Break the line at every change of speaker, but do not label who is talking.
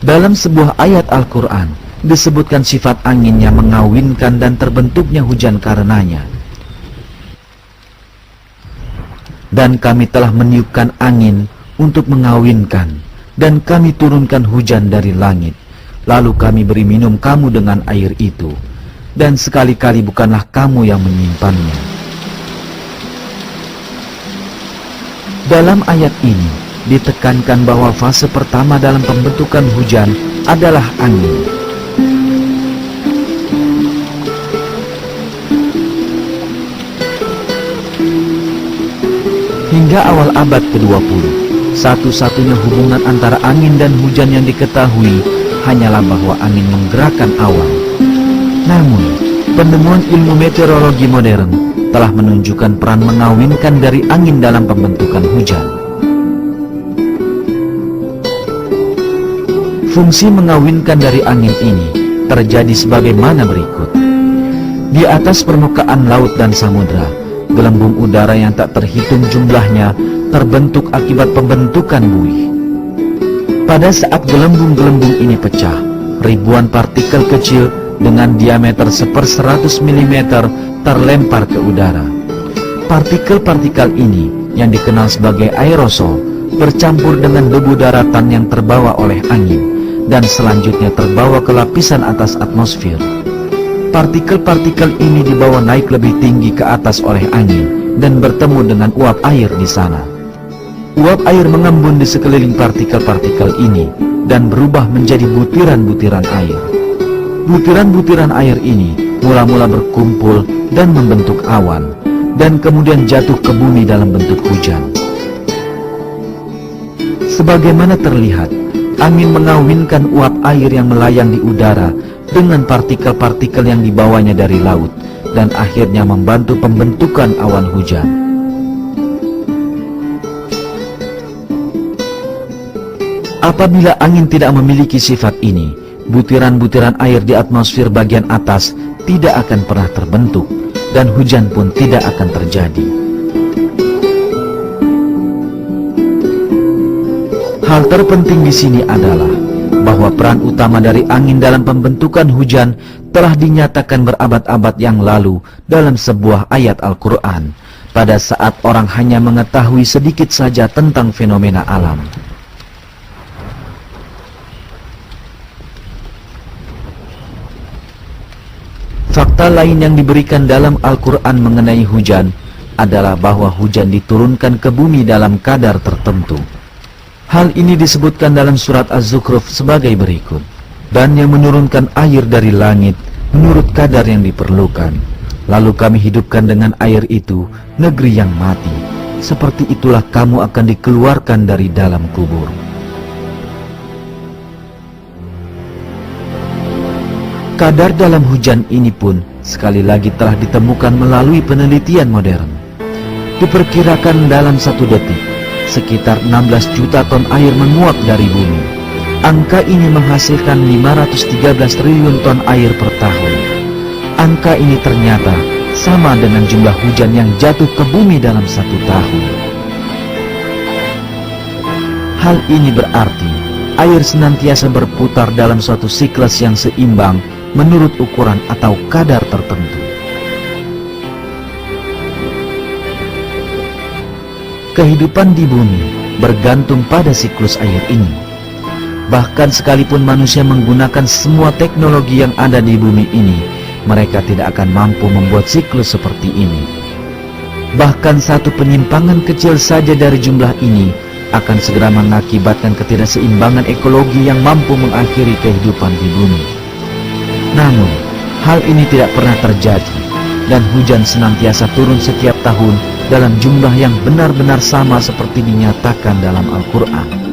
Dalam sebuah ayat Al-Quran disebutkan sifat angin yang mengawinkan dan terbentuknya hujan karenanya. Dan kami telah meniupkan angin untuk mengawinkan, dan kami turunkan hujan dari langit, lalu kami beri minum kamu dengan air itu, dan sekali-kali bukanlah kamu yang menyimpannya. Dalam ayat ini ditekankan bahwa fase pertama dalam pembentukan hujan adalah angin. Hingga awal abad ke-20, satu-satunya hubungan antara angin dan hujan yang diketahui hanyalah bahwa angin menggerakkan awan. Namun, penemuan ilmu meteorologi modern telah menunjukkan peran mengawinkan dari angin dalam pembentukan hujan. Fungsi mengawinkan dari angin ini terjadi sebagaimana berikut. Di atas permukaan laut dan samudra, gelembung udara yang tak terhitung jumlahnya terbentuk akibat pembentukan buih. Pada saat gelembung-gelembung ini pecah, ribuan partikel kecil dengan diameter 1/100 mm terlempar ke udara. Partikel-partikel ini yang dikenal sebagai aerosol bercampur dengan debu daratan yang terbawa oleh angin dan selanjutnya terbawa ke lapisan atas atmosfer. Partikel-partikel ini dibawa naik lebih tinggi ke atas oleh angin dan bertemu dengan uap air di sana. Uap air mengembun di sekeliling partikel-partikel ini dan berubah menjadi butiran-butiran air. Butiran-butiran air ini mula-mula berkumpul dan membentuk awan, dan kemudian jatuh ke bumi dalam bentuk hujan. Sebagaimana terlihat, angin mengawinkan uap air yang melayang di udara dengan partikel-partikel yang dibawanya dari laut, dan akhirnya membantu pembentukan awan hujan. Apabila angin tidak memiliki sifat ini, butiran-butiran air di atmosfer bagian atas tidak akan pernah terbentuk, dan hujan pun tidak akan terjadi. Hal terpenting di sini adalah bahwa peran utama dari angin dalam pembentukan hujan telah dinyatakan berabad-abad yang lalu dalam sebuah ayat Al-Quran, pada saat orang hanya mengetahui sedikit saja tentang fenomena alam. Fakta lain yang diberikan dalam Al-Quran mengenai hujan adalah bahwa hujan diturunkan ke bumi dalam kadar tertentu. Hal ini disebutkan dalam surat Az-Zukhruf sebagai berikut. Dan yang menurunkan air dari langit menurut kadar yang diperlukan. Lalu kami hidupkan dengan air itu negeri yang mati. Seperti itulah kamu akan dikeluarkan dari dalam kubur. Kadar dalam hujan ini pun sekali lagi telah ditemukan melalui penelitian modern. Diperkirakan dalam 1 detik, sekitar 16 juta ton air menguap dari bumi. Angka ini menghasilkan 513 triliun ton air per tahun. Angka ini ternyata sama dengan jumlah hujan yang jatuh ke bumi dalam 1 tahun. Hal ini berarti air senantiasa berputar dalam suatu siklus yang seimbang menurut ukuran atau kadar tertentu. Kehidupan di bumi bergantung pada siklus air ini. Bahkan sekalipun manusia menggunakan semua teknologi yang ada di bumi ini, mereka tidak akan mampu membuat siklus seperti ini. Bahkan satu penyimpangan kecil saja dari jumlah ini akan segera mengakibatkan ketidakseimbangan ekologi yang mampu mengakhiri kehidupan di bumi. Namun, hal ini tidak pernah terjadi, dan hujan senantiasa turun setiap tahun dalam jumlah yang benar-benar sama seperti dinyatakan dalam Al-Quran.